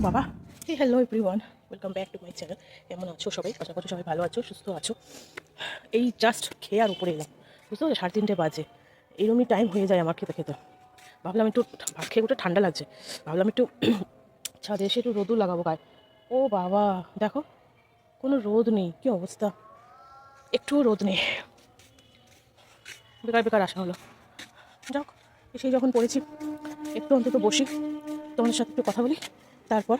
বাবা হে hello everyone, welcome back to my channel. কেমন আছো সবাই? আশা করছি সবাই ভালো আছো, সুস্থ আছো। এই জাস্ট খেয়ে আর উপরে এলাম, বুঝতে পারছো? 3:30 বাজে, এইরকমই টাইম হয়ে যায় আমার খেতে খেতে। ভাবলাম একটু ভাত খেয়ে উঠে ঠান্ডা লাগছে, ভাবলাম একটু ছাদে এসে একটু রোদও লাগাবো গায়ে। ও বাবা দেখো, কোনো রোদ নেই, কি অবস্থা, একটুও রোদ নেই, বেকার বেকার আসা হলো। যাক, এসেই যখন পড়েছি একটু অন্তত বসি, তোমাদের সাথে একটু কথা বলি, তারপর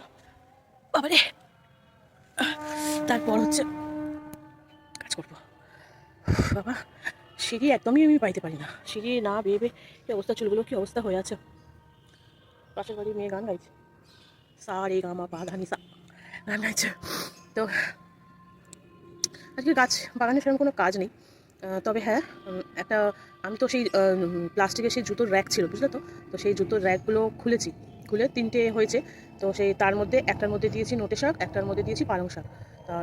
বাবারে তারপর হচ্ছে কাজ করবো। বাবা, সিঁড়ি একদমই আমি পাইতে পারি না, সিঁড়ি না বেয়ে বেয়ে কী অবস্থা, চুলগুলো কী অবস্থা হয়ে আছে। পাশের বাড়ির মেয়ে গান গাইছে, সা রে গা মা পা ধা নি সা, গান গাইছে। তো আজকে গাছ বাগানে সেরকম কোনো কাজ নেই, তবে হ্যাঁ, একটা আমি তো সেই প্লাস্টিকের সেই জুতোর র্যাক ছিল, বুঝলে তো, তো সেই জুতোর র্যাকগুলো খুলেছি, খুলে 3টে হয়েছে। তো সেই তার মধ্যে একটার মধ্যে দিয়েছি নোটে শাক, একটার মধ্যে দিয়েছি পালং শাক।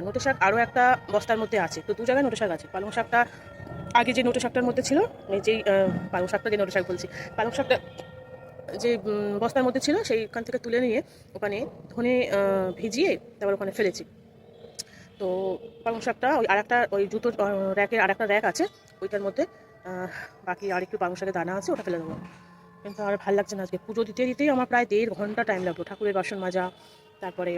নোটে শাক আরও একটা বস্তার মধ্যে আছে, তো 2 জায়গায় নোটে শাক আছে। পালং শাকটা আগে যে নোটে শাকটার মধ্যে ছিল, এই যেই পালং শাকটা, যে নোটে শাক বলছি, পালং শাকটা যে বস্তার মধ্যে ছিল সেইখান থেকে তুলে নিয়ে ওখানে ধনে ভিজিয়ে তারপর ওখানে ফেলেছি। তো পালং শাকটা ওই আরেকটা, ওই জুতোর র্যাকের আরেকটা র্যাক আছে, ওইটার মধ্যে বাকি আর একটু পালং শাকের দানা আছে, ওটা ফেলে দেবো। কিন্তু আর ভালো লাগছে না, আজকে পুজো দিতে দিতেই আমার প্রায় 1.5 ঘন্টা টাইম লাগলো, ঠাকুরের বাসন মাজা, তারপরে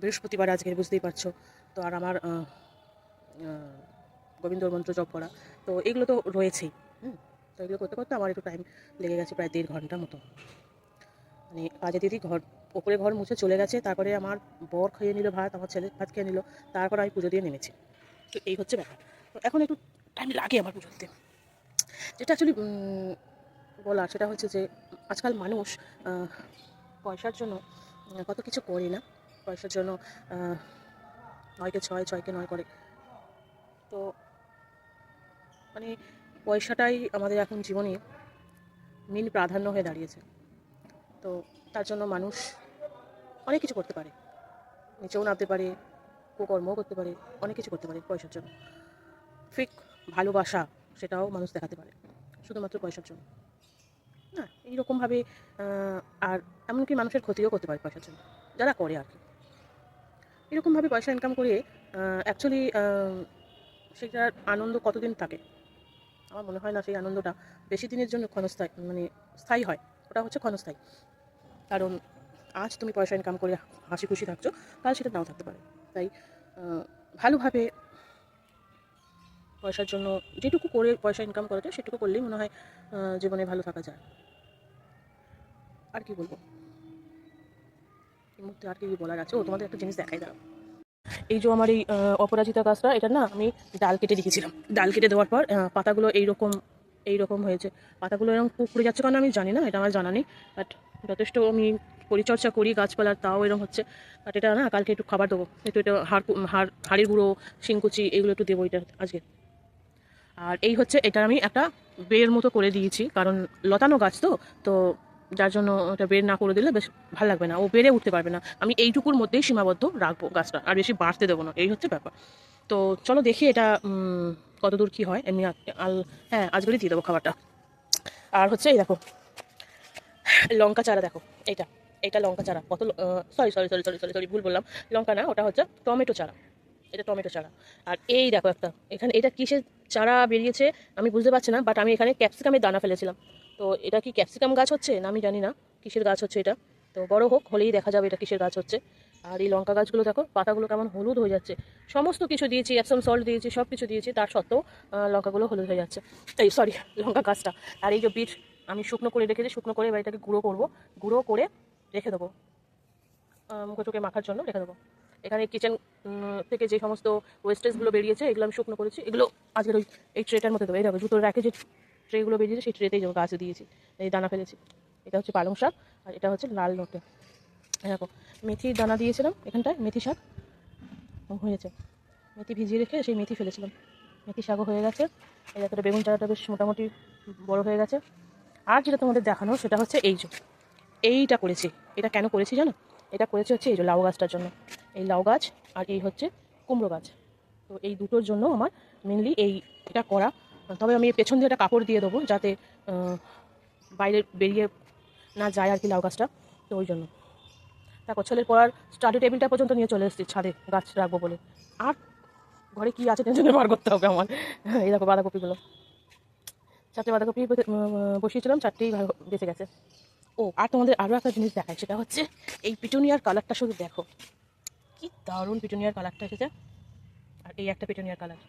বৃহস্পতিবার আজকে, বুঝতেই পারছো। তো আর আমার গোবিন্দর মন্ত্র জপ করা, তো এগুলো তো রয়েছেই। তো এগুলো করতে করতে আমার একটু টাইম লেগে গেছে, প্রায় 1.5 ঘন্টা মতো। মানে কাজে দিদি ঘর ওপরে ঘর মুছে চলে গেছে, তারপরে আমার বর খেয়ে নিল ভাত, আমার ছেলে ভাত খেয়ে নিল, তারপর আমি পুজো দিয়ে নেমেছি। তো এই হচ্ছে ব্যাপার। তো এখন একটু টাইম লাগে আমার পুজো দিতে। যেটা অ্যাকচুয়ালি বলা, সেটা হচ্ছে যে আজকাল মানুষ পয়সার জন্য কত কিছু করে না, পয়সার জন্য 9কে 6, 6কে 9 করে। তো মানে পয়সাটাই আমাদের এখন জীবনে মেন প্রাধান্য হয়ে দাঁড়িয়েছে। তো তার জন্য মানুষ অনেক কিছু করতে পারে, নিচেও নামতে পারে, কুকর্মও করতে পারে, অনেক কিছু করতে পারে পয়সার জন্য। ফেক ভালোবাসা সেটাও মানুষ দেখাতে পারে শুধুমাত্র পয়সার জন্য, না এইরকমভাবে। আর এমনকি মানুষের ক্ষতিও করতে পারে পয়সার জন্য, যারা করে আর কি। এরকমভাবে পয়সা ইনকাম করে অ্যাকচুয়ালি সেটার আনন্দ কতদিন থাকে? আমার মনে হয় না সেই আনন্দটা বেশি দিনের জন্য ক্ষণস্থায়ী, মানে স্থায়ী হয়। ওটা হচ্ছে ক্ষণস্থায়ী। কারণ আজ তুমি পয়সা ইনকাম করে হাসি খুশি থাকছো, কাল সেটা নাও থাকতে পারে। তাই ভালোভাবে পয়সার জন্য যেটুকু করে পয়সা ইনকাম করা যায় সেটুকু করলেই মনে হয় জীবনে ভালো থাকা যায়। আর কি বলবো এই মুহূর্তে, আর কি বলার আছে? তোমাদের একটা জিনিস দেখাই দাঁড়াও। এই যে আমার এই অপরাজিতা গাছটা, এটা না আমি ডাল কেটে রেখেছিলাম। ডাল কেটে দেওয়ার পর পাতাগুলো এইরকম হয়েছে। পাতাগুলো এরকম পুড়ে যাচ্ছে কারণ আমি জানি না, এটা আমার জানা নেই। বাট যথেষ্ট আমি পরিচর্যা করি গাছপালার, তাও এরকম হচ্ছে। বাট এটা না, কালকে একটু খাবার দেবো, একটু এটা হাড়ের গুঁড়ো, শিংকুচি এগুলো একটু দেবো এটা আজকে। আর এই হচ্ছে, এটা আমি একটা বের মতো করে দিয়েছি, কারণ লতানো গাছ তো, তো যার জন্য ওটা বের না করে দিলে বেশ ভালো লাগবে না, ও বেড়ে উঠতে পারবে না। আমি এইটুকুর মধ্যেই সীমাবদ্ধ রাখবো গাছটা, আর বেশি বাড়তে দেবো না, এই হচ্ছে ব্যাপার। তো চলো দেখি এটা কতদূর কি হয়। এমনি হ্যাঁ, আজকেরই দিয়ে দেবো খাবারটা। আর হচ্ছে এই দেখো লঙ্কা চারা, দেখো এইটা, এইটা লঙ্কা চারা। কত, sorry sorry sorry sorry sorry sorry ভুল বললাম, লঙ্কা না, ওটা হচ্ছে টমেটো চারা। এটা টমেটো চারা। আর এই দেখো একটা, এখানে এটা কিসের চারা বেরিয়েছে আমি বুঝতে পারছি না, বাট আমি এখানে ক্যাপসিকামের দানা ফেলেছিলাম। তো এটা কি ক্যাপসিকাম গাছ হচ্ছে না আমি জানি না কিসের গাছ হচ্ছে এটা। তো বড় হোক, হলেই দেখা যাবে এটা কিসের গাছ হচ্ছে। আর এই লঙ্কা গাছগুলো দেখো, পাতাগুলো কেমন হলুদ হয়ে যাচ্ছে। সমস্ত কিছু দিয়েছি, এপসম সল্ট দিয়েছি, সব কিছু দিয়েছি, তার সত্ত্বেও লঙ্কাগুলো হলুদ হয়ে যাচ্ছে। এই সরি, লঙ্কা গাছটা। আর এই যে বিট আমি শুকনো করে রেখেছি, শুকনো করে এবার এটাকে গুঁড়ো করবো, গুঁড়ো করে রেখে দেবো, মুখে চোখে মাখার জন্য রেখে দেবো। এখানে কিচেন থেকে যে সমস্ত ওয়েস্টেজগুলো বেরিয়েছে এগুলো আমি শুকনো করেছি, এগুলো আজকের ওই এই ট্রেটার মধ্যে দেবো। এই দেখো জুতোর র্যাকে যে ট্রেগুলো বেরিয়েছে সেই ট্রেতেই গাছে দিয়েছি, এই দানা ফেলেছি। এটা হচ্ছে পালং শাক, আর এটা হচ্ছে লাল নোটে। দেখো মেথির দানা দিয়েছিলাম এখানটায়, মেথি শাক হয়েছে, মেথি ভিজিয়ে রেখে সেই মেথি ফেলেছিলাম, মেথি শাকও হয়ে গেছে। এই একটা বেগুন চারাটা বেশ মোটামুটি বড় হয়ে গেছে। আর যেটা তোমাদের দেখানো সেটা হচ্ছে এই যে এইটা করেছি। এটা কেন করেছি জানো? এটা করেছি হচ্ছে এই যে লাউ গাছটার জন্য। এই লাউ গাছ আর এই হচ্ছে কুমড়ো গাছ। তো এই দুটোর জন্য আমার মেনলি এটা করা। তবে আমি পেছন দিয়ে একটা কাপড় দিয়ে দেবো, যাতে বাইরে বেরিয়ে না যায় আর কি লাউ গাছটা, তো ওই জন্য। দেখো ছেলের পড়ার স্টাডি টেবিলটা পর্যন্ত নিয়ে চলে এসেছি ছাদে, গাছ রাখবো বলে। আর ঘরে কী আছে টেনশনে বার করতে হবে আমার। এই দেখো বাঁধাকপিগুলো, 4টে বাঁধাকপি বসিয়েছিলাম, 4টেই বেঁচে গেছে। ও আর তোমাদের আরও একটা জিনিস দেখায়, সেটা হচ্ছে এই পিটুনিয়ার কালারটা শুধু দেখো, কি দারুণ পিটুনিয়ার কালারটা এসেছে। আর এই একটা পিটুনিয়ার কালার,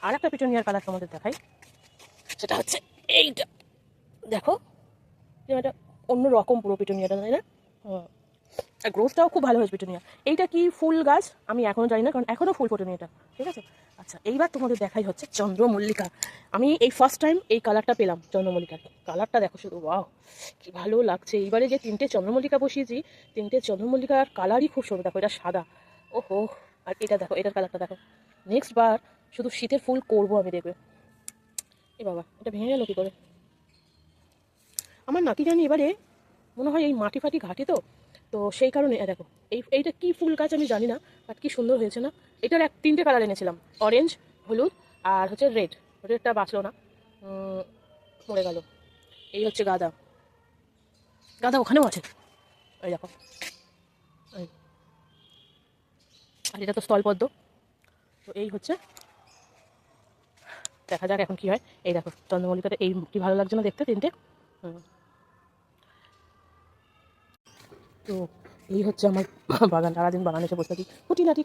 আর একটা পিটুনিয়ার কালার তোমাদের দেখাই, সেটা হচ্ছে এইটা। দেখো এটা অন্য রকম পুরো পিটুনিয়াটা, তাই না? আর গ্রোথটাও খুব ভালো হয়েছে পিটুনিয়া। এইটা কি ফুল গাছ আমি এখনও জানি না, কারণ এখনও ফুল ফোটেনি এটা, ঠিক আছে। আচ্ছা এইবার তোমাদের দেখাই হচ্ছে চন্দ্রমল্লিকা। আমি এই ফার্স্ট টাইম এই কালারটা পেলাম চন্দ্রমল্লিকার। কালারটা দেখো শুধু, ওয়াও কি ভালো লাগছে। এইবারে যে 3টে চন্দ্রমল্লিকা বসিয়েছি, 3টে চন্দ্রমল্লিকার কালারই খুব সুন্দর। দেখো এটা সাদা, ওহো। আর এটা দেখো, এটার কালারটা দেখো। নেক্সট বার শুধু শীতের ফুল করবো আমি, দেখবে। এ বাবা, এটা ভেঙে গেল কী করে? আমার নাকি জানি এবারে মনে হয় এই মাটি ফাটি ঘাটি তো, তো সেই কারণে দেখো এইটা কি ফুল গাছ আমি জানি না, বাট কি সুন্দর হয়েছে না। এটার 3টে কালার এনেছিলাম, অরেঞ্জ, হলুদ আর হচ্ছে রেড। রেডটা বাঁচলো না, মরে গেল। এই হচ্ছে গাঁদা, গাঁদা ওখানেও আছে, এই দেখো। আর এটা তো স্থলপদ্ম। তো এই হচ্ছে, দেখা যাক এখন কি হয়। এই দেখো চন্দ্রমল্লিকাটা, এই কি ভালো লাগছে না দেখতে 3টে। তো এই হচ্ছে আমার বাগান। সারাদিন বাগান এসে বসে থাকি, খুঁটিনাটি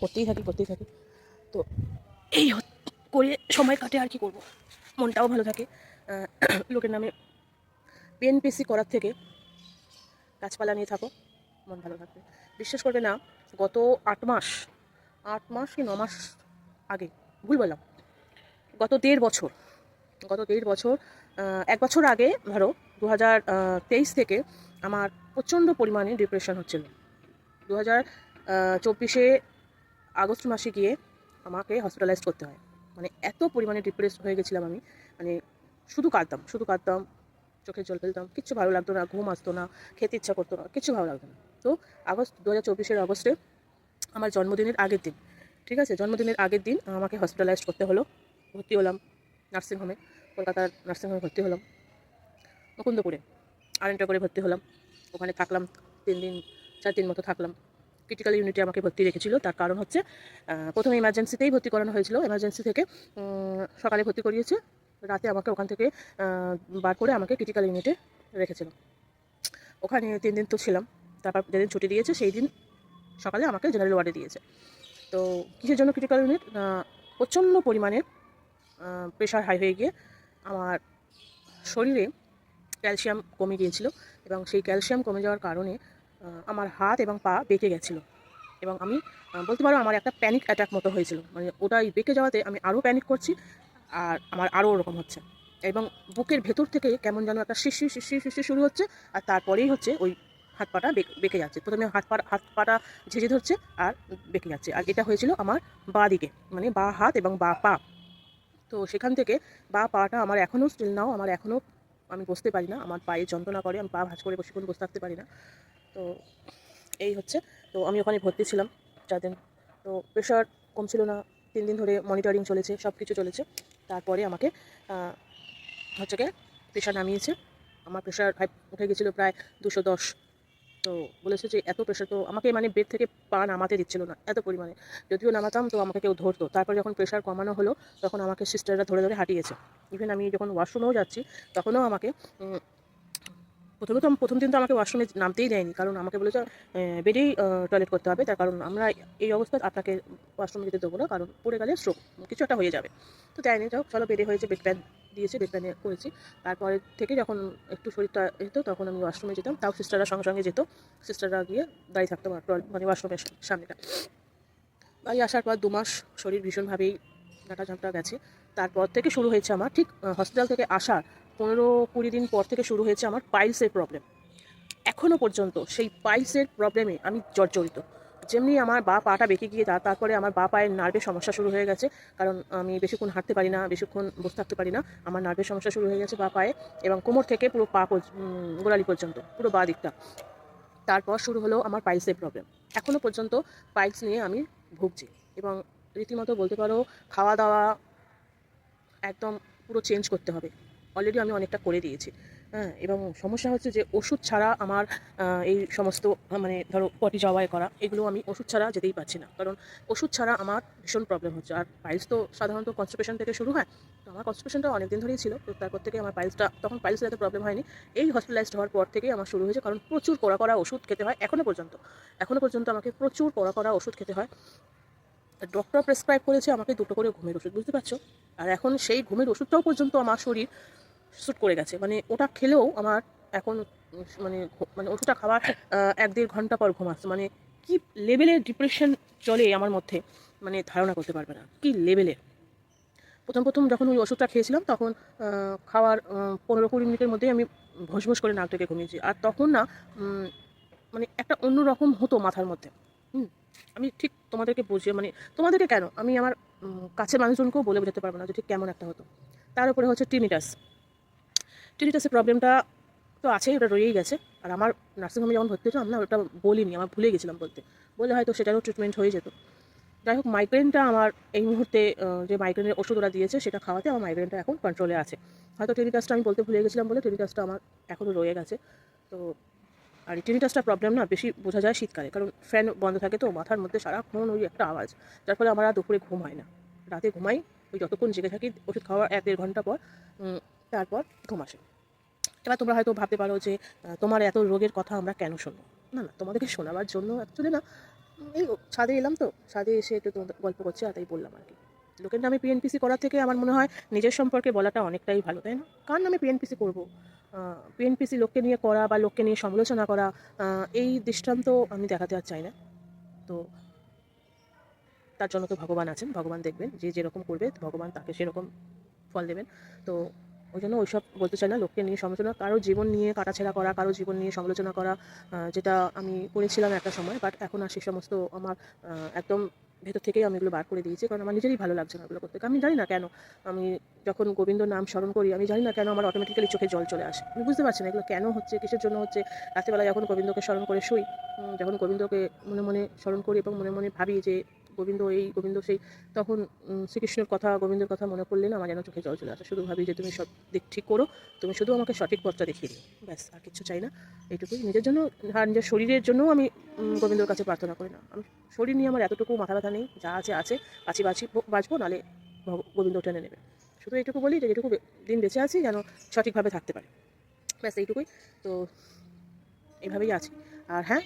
করতেই থাকি। তো এই করে সময় কাটে, আর কি করব। মনটাও ভালো থাকে। লোকের নামে পিএনপিসি করার থেকে গাছপালা নিয়ে থাকো, মন ভালো থাকবে। বিশ্বাস করবে না, গত 8 মাস কি 9 মাস আগে, ভুল বললাম, গত 1.5 বছর 1 বছর আগে ধরো 2023 থেকে আমার প্রচণ্ড পরিমাণে ডিপ্রেশন হচ্ছিল। 2024 আগস্ট মাসে গিয়ে আমাকে হসপিটালাইজড করতে হয়। মানে এত পরিমাণে ডিপ্রেস হয়ে গেছিলাম আমি, মানে শুধু কাঁদতাম, চোখে জল ফেলতাম, কিচ্ছু ভালো লাগতো না, ঘুম আসতো না, খেতে ইচ্ছা করতো না, কিচ্ছু ভালো লাগতো না। তো 2024 আগস্টে আমার জন্মদিনের আগের দিন, ঠিক আছে, জন্মদিনের আগের দিন আমাকে হসপিটালাইজড করতে হলো। ভর্তি হলাম নার্সিংহোমে, কলকাতার নার্সিংহোমে ভর্তি হলাম, মুকুন্দপুরে আরেকটা করে ভর্তি হলাম। ওখানে থাকলাম 3 দিন 4 দিন মতো থাকলাম। ক্রিটিক্যাল ইউনিটে আমাকে ভর্তি রেখেছিল, তার কারণ হচ্ছে প্রথমে ইমার্জেন্সিতেই ভর্তি করানো হয়েছিল। ইমার্জেন্সি থেকে সকালে ভর্তি করিয়েছে, রাতে আমাকে ওখান থেকে বার করে আমাকে ক্রিটিক্যাল ইউনিটে রেখেছিল। ওখানে 3 দিন তো ছিলাম। তারপর যেদিন ছুটি দিয়েছে সেই দিন সকালে আমাকে জেনারেল ওয়ার্ডে দিয়েছে। তো কিসের জন্য ক্রিটিক্যাল ইউনিট? প্রচণ্ড পরিমাণে প্রেশার হাই হয়ে গিয়ে আমার শরীরে ক্যালসিয়াম কমে গিয়েছিল, এবং সেই ক্যালসিয়াম কমে যাওয়ার কারণে আমার হাত এবং পা বেঁকে গেছিলো। এবং আমি বলতে পারো আমার একটা প্যানিক অ্যাটাক মতো হয়েছিল। মানে ওটাই বেঁকে যাওয়াতে আমি আরও প্যানিক করছি, আর আমার আরও ওরকম হচ্ছে। এবং বুকের ভেতর থেকে কেমন যেন একটা শিরশির শুরু হচ্ছে, আর তারপরেই হচ্ছে ওই হাত পাটা বেঁকে যাচ্ছে। প্রথমে হাত পাটা ঝেঁঝে ধরছে আর বেঁকে যাচ্ছে। আর এটা হয়েছিল আমার বাঁ দিকে, মানে বাঁ হাত এবং বাঁ পা। তো সেখান থেকে বাঁ পাটা আমার এখনও স্টিল নাও, আমার এখনও আমি বসতে পারি না, আমার পায়ে যন্ত্রণা করে, আমি পা ভাঁজ করে বেশিক্ষণ বসে থাকতে পারি না। তো এই হচ্ছে, তো আমি ওখানে ভর্তি ছিলাম 4 দিন। তো প্রেশার কমছিল না, 3 দিন ধরে মনিটরিং চলেছে, সব কিছু চলেছে। তারপরে আমাকে হচ্ছে গিয়ে প্রেশার নামিয়েছে। আমার প্রেশার হাই উঠে গেছিলো প্রায় 210। তো বলেছে যে এত প্রেশার, তো আমাকে মানে বেড থেকে পা নামাতে দিচ্ছিল না এত পরিমাণে। যদিও নামাতাম তো আমাকে কেউ ধরতো। তারপর যখন প্রেশার কমানো হলো তখন আমাকে সিস্টাররা ধরে হাঁটিয়েছে। ইভেন আমি যখন ওয়াশরুমেও যাচ্ছি তখনও আমাকে প্রথম দিন তো আমাকে ওয়াশরুমে নামতেই দেয়নি, কারণ আমাকে বলেছে বেডেই টয়লেট করতে হবে, তার কারণ আমরা এই অবস্থায় আপনাকে ওয়াশরুমে যেতে দেবো না, কারণ পড়ে গেলে স্ট্রোক কিছু একটা হয়ে যাবে। তো দেয়নি, যাও চলো বেডে হয়েছে, বেড প্যান দিয়েছে, বেড প্যানে করেছি। তারপরে থেকে যখন একটু শরীরটা যেত তখন আমি ওয়াশরুমে যেতাম, তাও সিস্টাররা সঙ্গে যেত। সিস্টাররা গিয়ে দাঁড়িয়ে থাকতো মানে ওয়াশরুমের সামনেটা। বাড়ি আসার পর 2 মাস শরীর ভীষণভাবেই ঝাঁটা গেছে। তারপর থেকে শুরু হয়েছে আমার, ঠিক হসপিটাল থেকে আসার 15-20 দিন পর থেকে শুরু হয়েছে আমার পাইলসের প্রবলেম। এখনও পর্যন্ত সেই পাইলসের প্রবলেমে আমি জর্জরিত। যেমনি আমার বাঁ পাটা বেঁকে গিয়ে তারপরে আমার বাঁ পায়ের নার্ভের সমস্যা শুরু হয়ে গেছে, কারণ আমি বেশিক্ষণ হাঁটতে পারি না, বেশিক্ষণ বসে থাকতে পারি না। আমার নার্ভের সমস্যা শুরু হয়ে গেছে বাঁ পায়ে, এবং কোমর থেকে পুরো পা গোড়ালি পর্যন্ত, পুরো বাঁ দিকটা। তারপর শুরু হলো আমার পাইলসের প্রবলেম। এখনও পর্যন্ত পাইলস নিয়ে আমি ভুগছি, এবং রীতিমতো বলতে পারো খাওয়া দাওয়া একদম পুরো চেঞ্জ করতে হবে। অলরেডি আমি অনেকটা করে দিয়েছি। হ্যাঁ, এবং সমস্যা হচ্ছে যে ওষুধ ছাড়া আমার এই সমস্ত মানে ধরো পটি যাওয়ায় করা এগুলো আমি ওষুধ ছাড়া যেতেই পারছি না, কারণ ওষুধ ছাড়া আমার ভীষণ প্রবলেম হচ্ছে। আর পাইলস তো সাধারণত কনস্টিপেশন থেকে শুরু হয়, তো আমার কনস্টিপেশনটা অনেক দিন ধরেই ছিল, তো তারপর থেকে আমার পাইলসটা, তখন পাইলসের এত প্রবলেম হয়নি, এই হসপিটালাইজড হওয়ার পর থেকেই আমার শুরু হয়েছে, কারণ প্রচুর কড়া কড়া ওষুধ খেতে হয় এখনো পর্যন্ত আমাকে প্রচুর কড়া কড়া ওষুধ খেতে হয়। ডক্টর প্রেসক্রাইব করেছে আমাকে 2টো করে ঘুমের ওষুধ, বুঝতে পারছো? আর এখন সেই ঘুমের ওষুধটাও পর্যন্ত আমার শরীর শ্যুট করে গেছে, মানে ওটা খেলেও আমার এখন মানে ওষুধটা খাওয়ার 1-1.5 ঘন্টা পর ঘুম আসছে। মানে কি লেভেলের ডিপ্রেশন চলে আমার মধ্যে, মানে ধারণা করতে পারবে না কি লেভেলের। প্রথম যখন ওই ওষুধটা খেয়েছিলাম তখন খাওয়ার 15-20 মিনিটের মধ্যেই আমি ভোঁস করে নাক ডেকে ঘুমিয়েছি। আর তখন না মানে একটা অন্যরকম হতো মাথার মধ্যে। আমি ঠিক তোমাদেরকে বুঝিয়ে, মানে তোমাদেরকে কেন, আমি আমার কাছের মানুষজনকেও বলে বোঝাতে পারবো না যে ঠিক কেমন একটা হতো। তার উপরে হচ্ছে টিনিটাসের প্রবলেমটা তো আছেই, ওটা রয়েই গেছে। আর আমার নার্সিংহোমে যখন ভর্তি হয়েছিলাম না, ওটা বলিনি, আমার ভুলে গেছিলাম বলতে, বলে হয়তো সেটারও ট্রিটমেন্ট হয়ে যেত। যাই হোক, মাইগ্রেনটা আমার এই মুহূর্তে যে মাইগ্রেনের ওষুধ ওরা দিয়েছে সেটা খাওয়াতে আমার মাইগ্রেনটা এখন কন্ট্রোলে আছে। হয়তো টিনিটাসটা আমি বলতে ভুলে গেছিলাম বলে টিনিটাসটা আমার এখনও রয়ে গেছে। তো আর এই টিনিটাসটা প্রবলেম না বেশি বোঝা যায় শীতকালে, কারণ ফ্যান বন্ধ থাকে তো মাথার মধ্যে সারাক্ষণ ওই একটা আওয়াজ, যার ফলে আমার আর দুপুরে ঘুম হয় না। রাতে ঘুমাই, ওই যতক্ষণ জেগে থাকি ওষুধ খাওয়ার 1-1.5 ঘন্টা পর, তারপর ঘুম আসে। এবার তোমরা হয়তো ভাবতে পারো যে তোমার এত রোগের কথা আমরা কেন শুনবো? না, তোমাদেরকে শোনাবার জন্য অ্যাকচুয়ালি না, এই ছাদে এলাম, তো ছাদে এসে একটু তোমাদের গল্প করছি আর তাই বললাম আর কি। লোকের নামে পিএনপিসি করার থেকে আমার মনে হয় নিজের সম্পর্কে বলাটা অনেকটাই ভালো, তাই না? কার নামে পিএনপিসি করবো? পিএনপিসি লোককে নিয়ে করা বা লোককে নিয়ে সমালোচনা করা, এই দৃষ্টান্ত আমি দেখাতে আর চাই না। তো তার জন্য তো ভগবান আছেন, ভগবান দেখবেন, যে যেরকম করবে ভগবান তাকে সেরকম ফল দেবেন। তো ওই জন্য ওইসব বলতে চাই না, লোককে নিয়ে সমালোচনা, কারো জীবন নিয়ে কাটাছেঁড়া করা, কারো জীবন নিয়ে সমালোচনা করা, যেটা আমি করেছিলাম একটা সময়, বাট এখন আর সে সমস্ত আমার একদম ভেতর থেকেই আমি এগুলো বার করে দিয়েছি, কারণ আমার নিজেরই ভালো লাগছে না এগুলো করতে। আমি জানি না কেন, আমি যখন গোবিন্দ নাম স্মরণ করি আমি জানি না কেন আমার অটোমেটিক্যালি চোখে জল চলে আসে। আমি বুঝতে পারছি না এগুলো কেন হচ্ছে, কিসের জন্য হচ্ছে। রাত্রেবেলা যখন গোবিন্দকে স্মরণ করে শুই, যখন গোবিন্দকে মনে মনে স্মরণ করি এবং মনে মনে ভাবি যে গোবিন্দ এই গোবিন্দ সেই, তখন শ্রীকৃষ্ণের কথা, গোবিন্দের কথা মনে পড়লে না আমার যেন চোখে জল চলে আসে। শুধু ভাবি যে তুমি সব দিক ঠিক করো, তুমি শুধু আমাকে সঠিক পথটা দেখিয়ে দিও, ব্যাস, আর কিছু চাই না। এইটুকুই নিজের জন্য, আর নিজের শরীরের জন্যও আমি গোবিন্দর কাছে প্রার্থনা করি না। আমি শরীর নিয়ে আমার এতটুকু মাথা ব্যথা নেই, যা আছে আছে, বাঁচবো, নাহলে গোবিন্দ টেনে নেবে। শুধু এইটুকু বলি যে যেটুকু দিন বেঁচে আছি যেন সঠিকভাবে থাকতে পারে, ব্যাস এইটুকুই। তো এইভাবেই আছি। আর হ্যাঁ,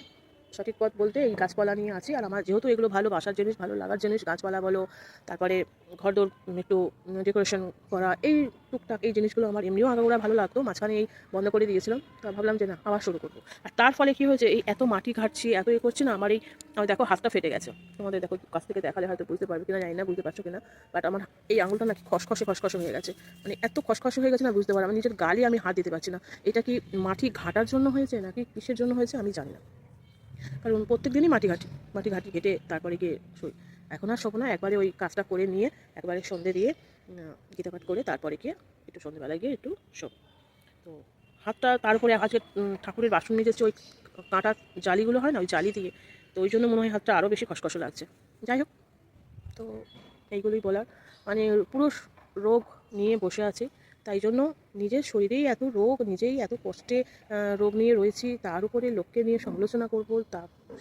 সঠিক পথ বলতে এই গাছপালা নিয়ে আছি। আর আমার যেহেতু এগুলো ভালোবাসার জিনিস, ভালো লাগার জিনিস, গাছপালা বলো, তারপরে ঘরদোর একটু ডেকোরেশন করা, এই টুকটাক এই জিনিসগুলো আমার এমনিও আগাগোড়া ভালো লাগতো, মাঝখানে এই বন্ধ করে দিয়েছিলাম। তো ভাবলাম যে না, আবার শুরু করবো। আর তার ফলে কী হয়েছে, এই এত মাটি ঘাটছি, এত করছি না, আমার এই দেখো হাতটা ফেটে গেছে। তোমাদের দেখো কাছ থেকে দেখালে হয়তো বুঝতে পারবে কিনা, জানি না বুঝতে পারছো কিনা, বাট আমার এই আঙুলটা না খসখসে হয়ে গেছে, মানে এত খসখসে হয়ে গেছে না, বুঝতে পারো, আমি নিজের গালে আমি হাত দিতে পারছি না। এটা কি মাটি ঘাটার জন্য হয়েছে নাকি কিসের জন্য হয়েছে আমি জানি না, কারণ প্রত্যেক দিনই মাটি ঘাটি কেটে তারপরে গিয়ে শুই। এখন আর শোবো না, একবারে ওই কাজটা করে নিয়ে একবারে সন্ধে দিয়ে গীতাপাঠ করে তারপরে গিয়ে একটু সন্ধেবেলায় গিয়ে একটু শোব। তো হাতটা, তার উপরে আজকে ঠাকুরের বাসন নিয়ে যাচ্ছে, ওই কাঁটা জালিগুলো হয় না, ওই জালি দিয়ে, তো ওই জন্য মনে হয় হাতটা আরও বেশি খসখসে লাগছে। যাই হোক, তো এইগুলোই বলার, মানে পুরো রোগ নিয়ে বসে আছি, তাই জন্য নিজের শরীরেই এত রোগ, নিজেই এত কষ্টে রোগ নিয়ে রয়েছি, তার উপরে লোককে নিয়ে সমালোচনা করব,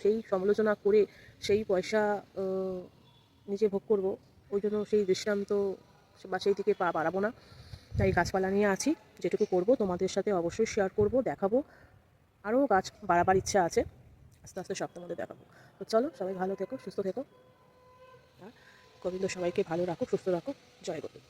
সেই সমালোচনা করে সেই পয়সা নিজে ভোগ করব, ওই জন্য সেই দৃষ্টান্ত বা সেই দিকে পা বাড়াবো না। তাই গাছপালা নিয়ে আছি, যেটুকু করব তোমাদের সাথে অবশ্যই শেয়ার করব, দেখাবো। আরও গাছ বাড়াবার ইচ্ছা আছে, আস্তে আস্তে সব তোমাদের দেখাবো। তো চলো, সবাই ভালো থেকো, সুস্থ থেকো, আর গোবিন্দ সবাইকে ভালো রাখো, সুস্থ রাখো। জয় গোবিন্দ।